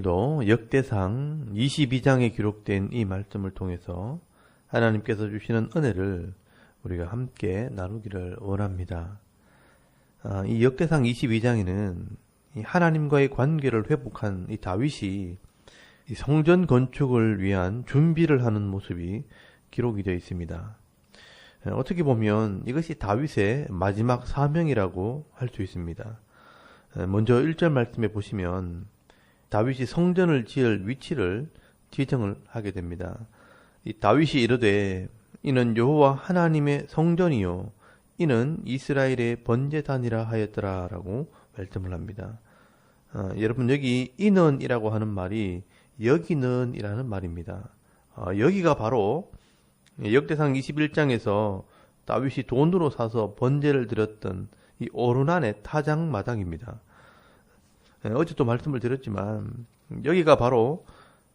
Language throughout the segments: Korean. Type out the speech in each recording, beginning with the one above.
오늘도 역대상 22장에 기록된 이 말씀을 통해서 하나님께서 주시는 은혜를 우리가 함께 나누기를 원합니다. 이 역대상 22장에는 하나님과의 관계를 회복한 이 다윗이 이 성전 건축을 위한 준비를 하는 모습이 기록이 되어 있습니다. 어떻게 보면 이것이 다윗의 마지막 사명이라고 할 수 있습니다. 먼저 1절 말씀에 보시면 다윗이 성전을 지을 위치를 지정을 하게 됩니다. 이 다윗이 이르되 이는 여호와 하나님의 성전이요 이는 이스라엘의 번제단이라 하였더라 라고 말씀을 합니다. 여러분 여기 이는이라고 하는 말이 여기는 이라는 말입니다. 여기가 바로 역대상 21장에서 다윗이 돈으로 사서 번제를 드렸던 이 오르난의 타작마당입니다. 어제도 말씀을 드렸지만 여기가 바로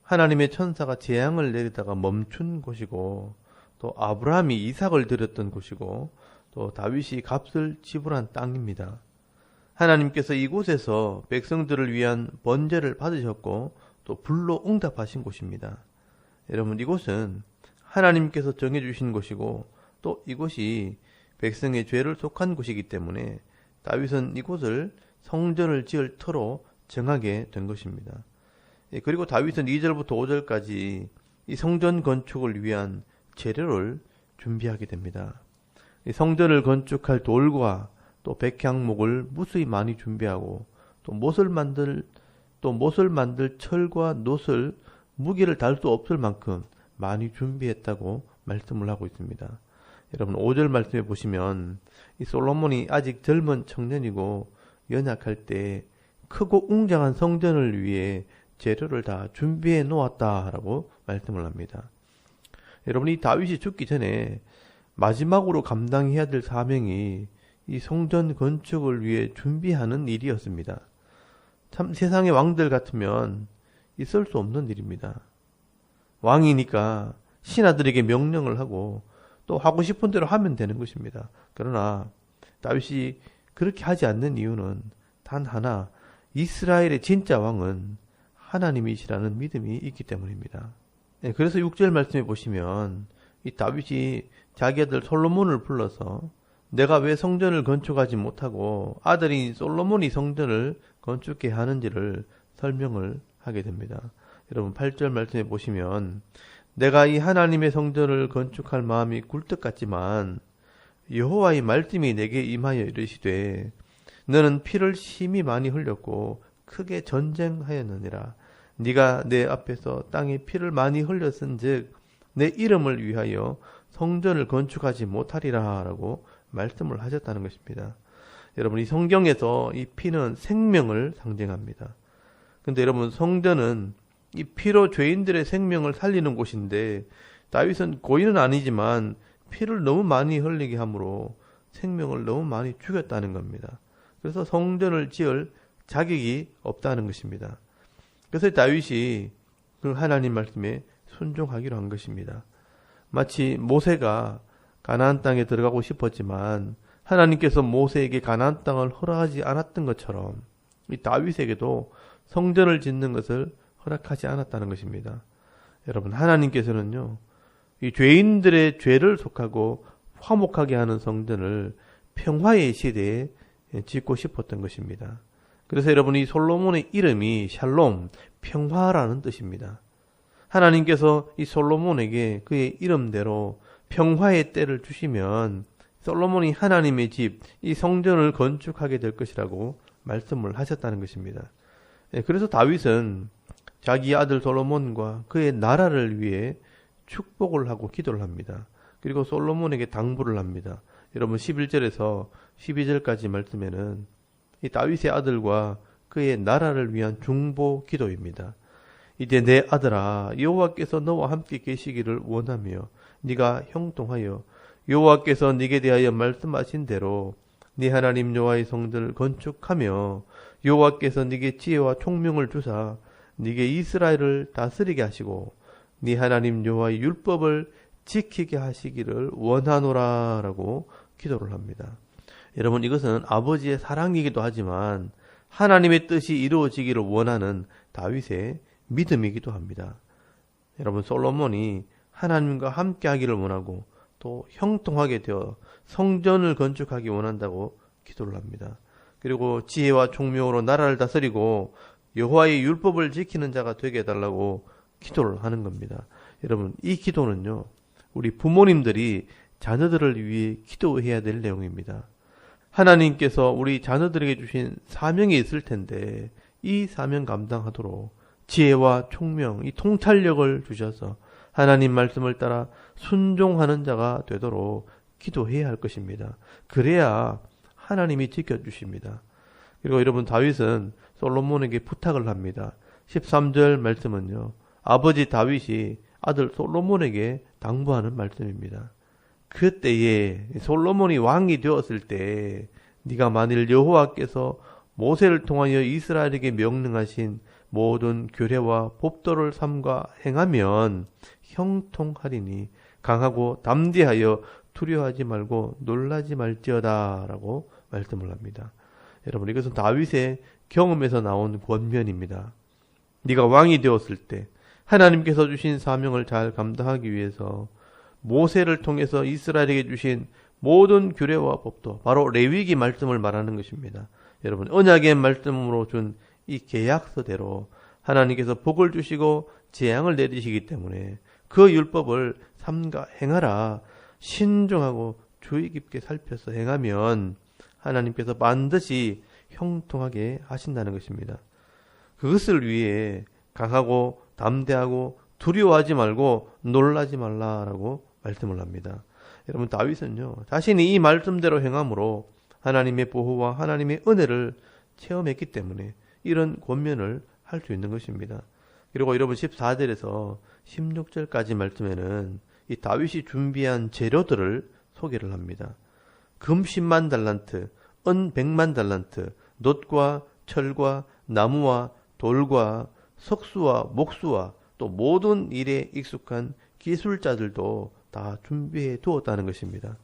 하나님의 천사가 재앙을 내리다가 멈춘 곳이고 또 아브라함이 이삭을 드렸던 곳이고 또 다윗이 값을 지불한 땅입니다. 하나님께서 이곳에서 백성들을 위한 번제를 받으셨고 또 불로 응답하신 곳입니다. 여러분 이곳은 하나님께서 정해주신 곳이고 또 이곳이 백성의 죄를 속한 곳이기 때문에 다윗은 이곳을 성전을 지을 터로 정하게 된 것입니다. 그리고 다윗은 2절부터 5절까지 이 성전 건축을 위한 재료를 준비하게 됩니다. 이 성전을 건축할 돌과 또 백향목을 무수히 많이 준비하고 또 못을 만들 철과 놋을 무게를 달 수 없을 만큼 많이 준비했다고 말씀을 하고 있습니다. 여러분 5절 말씀에 보시면 이 솔로몬이 아직 젊은 청년이고 연약할 때 크고 웅장한 성전을 위해 재료를 다 준비해 놓았다라고 말씀을 합니다. 여러분 이 다윗이 죽기 전에 마지막으로 감당해야 될 사명이 이 성전 건축을 위해 준비하는 일이었습니다. 참 세상의 왕들 같으면 있을 수 없는 일입니다. 왕이니까 신하들에게 명령을 하고 또 하고 싶은 대로 하면 되는 것입니다. 그러나 다윗이 그렇게 하지 않는 이유는 단 하나, 이스라엘의 진짜 왕은 하나님이시라는 믿음이 있기 때문입니다. 그래서 6절 말씀에 보시면 이 다윗이 자기 아들 솔로몬을 불러서 내가 왜 성전을 건축하지 못하고 아들인 솔로몬이 성전을 건축해 하는지를 설명을 하게 됩니다. 여러분 8절 말씀에 보시면 내가 이 하나님의 성전을 건축할 마음이 굴뚝 같지만 여호와의 말씀이 내게 임하여 이르시되 너는 피를 심히 많이 흘렸고 크게 전쟁하였느니라. 네가 내 앞에서 땅에 피를 많이 흘렸은즉 내 이름을 위하여 성전을 건축하지 못하리라 라고 말씀을 하셨다는 것입니다. 여러분 이 성경에서 이 피는 생명을 상징합니다. 근데 여러분 성전은 이 피로 죄인들의 생명을 살리는 곳인데 다윗은 고인은 아니지만 피를 너무 많이 흘리게 함으로 생명을 너무 많이 죽였다는 겁니다. 그래서 성전을 지을 자격이 없다는 것입니다. 그래서 다윗이 그 하나님 말씀에 순종하기로 한 것입니다. 마치 모세가 가나안 땅에 들어가고 싶었지만 하나님께서 모세에게 가나안 땅을 허락하지 않았던 것처럼 이 다윗에게도 성전을 짓는 것을 허락하지 않았다는 것입니다. 여러분 하나님께서는요 이 죄인들의 죄를 속하고 화목하게 하는 성전을 평화의 시대에 짓고 싶었던 것입니다. 그래서 여러분 이 솔로몬의 이름이 샬롬, 평화라는 뜻입니다. 하나님께서 이 솔로몬에게 그의 이름대로 평화의 때를 주시면 솔로몬이 하나님의 집, 이 성전을 건축하게 될 것이라고 말씀을 하셨다는 것입니다. 그래서 다윗은 자기 아들 솔로몬과 그의 나라를 위해 축복을 하고 기도를 합니다. 그리고 솔로몬에게 당부를 합니다. 여러분 11절에서 12절까지 말씀에는 이 다윗의 아들과 그의 나라를 위한 중보 기도입니다. 이제 내 아들아 여호와께서 너와 함께 계시기를 원하며 네가 형통하여 여호와께서 네게 대하여 말씀하신 대로 네 하나님 여호와의 성전을 건축하며 여호와께서 네게 지혜와 총명을 주사 네게 이스라엘을 다스리게 하시고 네 하나님 여호와의 율법을 지키게 하시기를 원하노라 라고 기도를 합니다. 여러분 이것은 아버지의 사랑이기도 하지만 하나님의 뜻이 이루어지기를 원하는 다윗의 믿음이기도 합니다. 여러분, 솔로몬이 하나님과 함께 하기를 원하고 또 형통하게 되어 성전을 건축하기 원한다고 기도를 합니다. 그리고 지혜와 총명으로 나라를 다스리고 여호와의 율법을 지키는 자가 되게 해달라고 기도를 하는 겁니다. 여러분, 이 기도는요, 우리 부모님들이 자녀들을 위해 기도해야 될 내용입니다. 하나님께서 우리 자녀들에게 주신 사명이 있을 텐데 이 사명 감당하도록 지혜와 총명, 이 통찰력을 주셔서 하나님 말씀을 따라 순종하는 자가 되도록 기도해야 할 것입니다. 그래야 하나님이 지켜주십니다. 그리고 여러분, 다윗은 솔로몬에게 부탁을 합니다. 13절 말씀은요, 아버지 다윗이 아들 솔로몬에게 당부하는 말씀입니다. 그때에 솔로몬이 왕이 되었을 때 네가 만일 여호와께서 모세를 통하여 이스라엘에게 명령하신 모든 규례와 법도를 삼가 행하면 형통하리니 강하고 담대하여 두려워하지 말고 놀라지 말지어다 라고 말씀을 합니다. 여러분, 이것은 다윗의 경험에서 나온 권면입니다. 네가 왕이 되었을 때 하나님께서 주신 사명을 잘 감당하기 위해서 모세를 통해서 이스라엘에게 주신 모든 규례와 법도 바로 레위기 말씀을 말하는 것입니다. 여러분, 언약의 말씀으로 준 이 계약서대로 하나님께서 복을 주시고 재앙을 내리시기 때문에 그 율법을 삼가 행하라, 신중하고 주의 깊게 살펴서 행하면 하나님께서 반드시 형통하게 하신다는 것입니다. 그것을 위해 강하고 담대하고 두려워하지 말고 놀라지 말라라고 말씀을 합니다. 여러분, 다윗은요, 자신이 이 말씀대로 행함으로 하나님의 보호와 하나님의 은혜를 체험했기 때문에 이런 권면을 할 수 있는 것입니다. 그리고 여러분, 14절에서 16절까지 말씀에는 이 다윗이 준비한 재료들을 소개를 합니다. 금 10만 달란트, 은 100만 달란트, 놋과 철과 나무와 돌과 석수와 목수와 또 모든 일에 익숙한 기술자들도 다 준비해 두었다는 것입니다.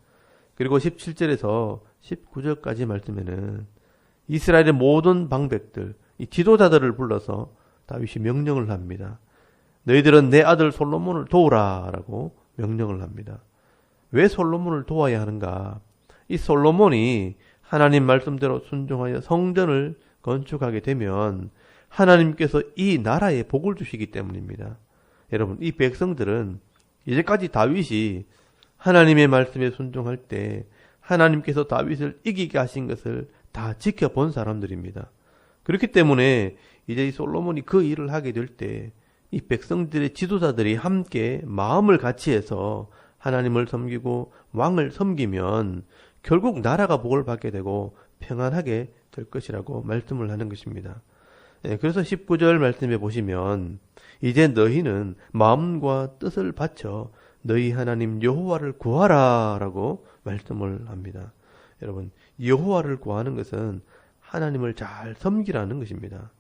그리고 17절에서 19절까지 말씀에는 이스라엘의 모든 방백들, 이 지도자들을 불러서 다윗이 명령을 합니다. 너희들은 내 아들 솔로몬을 도우라 라고 명령을 합니다. 왜 솔로몬을 도와야 하는가? 이 솔로몬이 하나님 말씀대로 순종하여 성전을 건축하게 되면 하나님께서 이 나라에 복을 주시기 때문입니다. 여러분, 이 백성들은 이제까지 다윗이 하나님의 말씀에 순종할 때 하나님께서 다윗을 이기게 하신 것을 다 지켜본 사람들입니다. 그렇기 때문에 이제 이 솔로몬이 그 일을 하게 될 때 이 백성들의 지도자들이 함께 마음을 같이 해서 하나님을 섬기고 왕을 섬기면 결국 나라가 복을 받게 되고 평안하게 될 것이라고 말씀을 하는 것입니다. 그래서 19절 말씀에 보시면 이제 너희는 마음과 뜻을 바쳐 너희 하나님 여호와를 구하라 라고 말씀을 합니다. 여러분, 여호와를 구하는 것은 하나님을 잘 섬기라는 것입니다.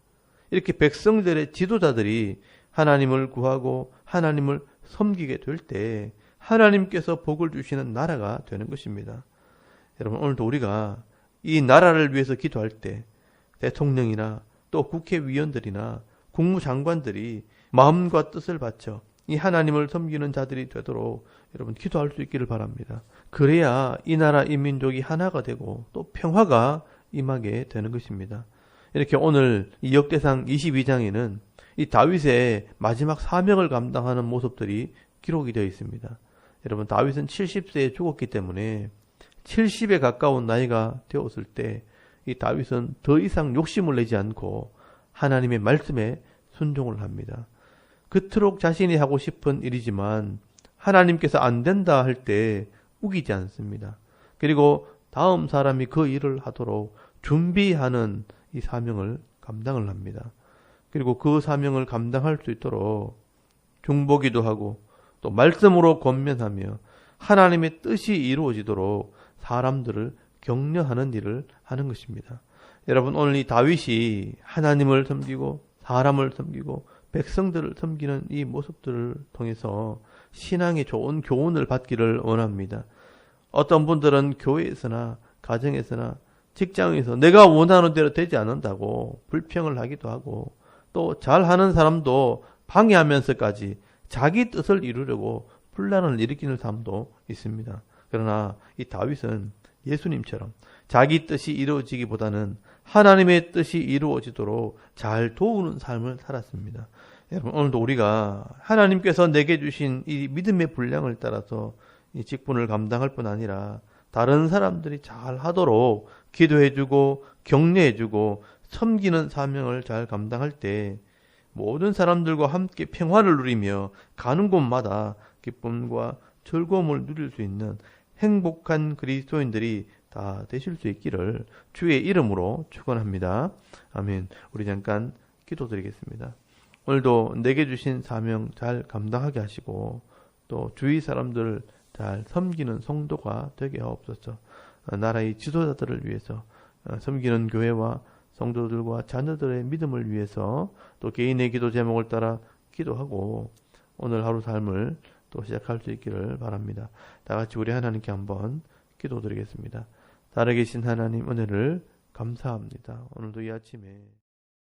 이렇게 백성들의 지도자들이 하나님을 구하고 하나님을 섬기게 될 때 하나님께서 복을 주시는 나라가 되는 것입니다. 여러분, 오늘도 우리가 이 나라를 위해서 기도할 때 대통령이나 또 국회의원들이나 국무장관들이 마음과 뜻을 바쳐 이 하나님을 섬기는 자들이 되도록 여러분 기도할 수 있기를 바랍니다. 그래야 이 나라 이 민족이 하나가 되고 또 평화가 임하게 되는 것입니다. 이렇게 오늘 이 역대상 22장에는 이 다윗의 마지막 사명을 감당하는 모습들이 기록이 되어 있습니다. 여러분, 다윗은 70세에 죽었기 때문에 70에 가까운 나이가 되었을 때 이 다윗은 더 이상 욕심을 내지 않고 하나님의 말씀에 순종을 합니다. 그토록 자신이 하고 싶은 일이지만 하나님께서 안 된다 할 때 우기지 않습니다. 그리고 다음 사람이 그 일을 하도록 준비하는 이 사명을 감당을 합니다. 그리고 그 사명을 감당할 수 있도록 중보기도 하고 또 말씀으로 권면하며 하나님의 뜻이 이루어지도록 사람들을 격려하는 일을 하는 것입니다. 여러분, 오늘 이 다윗이 하나님을 섬기고 사람을 섬기고 백성들을 섬기는 이 모습들을 통해서 신앙의 좋은 교훈을 받기를 원합니다. 어떤 분들은 교회에서나 가정에서나 직장에서 내가 원하는 대로 되지 않는다고 불평을 하기도 하고, 또 잘하는 사람도 방해하면서까지 자기 뜻을 이루려고 분란을 일으키는 사람도 있습니다. 그러나 이 다윗은 예수님처럼 자기 뜻이 이루어지기보다는 하나님의 뜻이 이루어지도록 잘 도우는 삶을 살았습니다. 여러분, 오늘도 우리가 하나님께서 내게 주신 이 믿음의 분량을 따라서 이 직분을 감당할 뿐 아니라 다른 사람들이 잘 하도록 기도해주고 격려해주고 섬기는 사명을 잘 감당할 때 모든 사람들과 함께 평화를 누리며 가는 곳마다 기쁨과 즐거움을 누릴 수 있는 행복한 그리스도인들이 다 되실 수 있기를 주의 이름으로 축원합니다. 아멘. 우리 잠깐 기도드리겠습니다. 오늘도 내게 주신 사명 잘 감당하게 하시고 또 주위 사람들을 잘 섬기는 성도가 되게 하옵소서. 나라의 지도자들을 위해서, 섬기는 교회와 성도들과 자녀들의 믿음을 위해서 또 개인의 기도 제목을 따라 기도하고 오늘 하루 삶을 또 시작할 수 있기를 바랍니다. 다 같이 우리 하나님께 한번 기도드리겠습니다. 살아계신 하나님, 은혜를 감사합니다. 오늘도 이 아침에